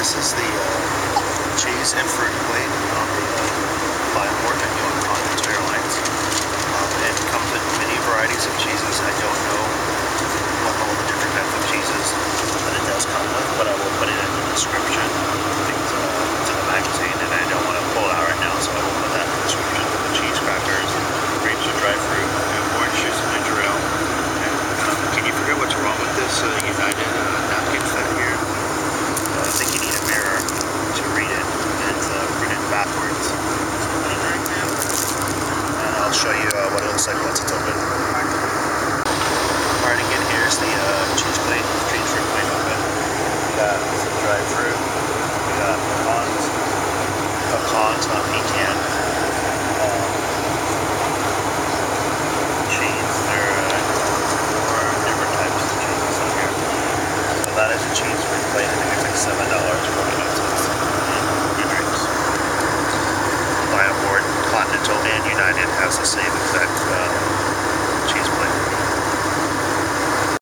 This is the cheese and fruit plate on the fine board menu on Continental Airlines. It comes in many varieties of cheeses. I don't know what all the different types of cheeses that it does come with, but I will put it in the description. It's in the magazine, and I don't want to pull it out right now, so I will put that in the description. The cheese crackers, grapes with dry fruit, and orange juice and ginger ale. Can you forget what's wrong with this United napkin set here? I think you need a mirror to read it. It's printed backwards. And I'll show you what it looks like once it's open. Alright, again, here's the cheese plate, cheese fruit plate open. We got some dried fruit. We got pecans, not pecan. Cheese. There are different types of cheeses on here. So that is a cheese fruit plate. I think it's like $7.49. Buy aboard Continental and United has the same exact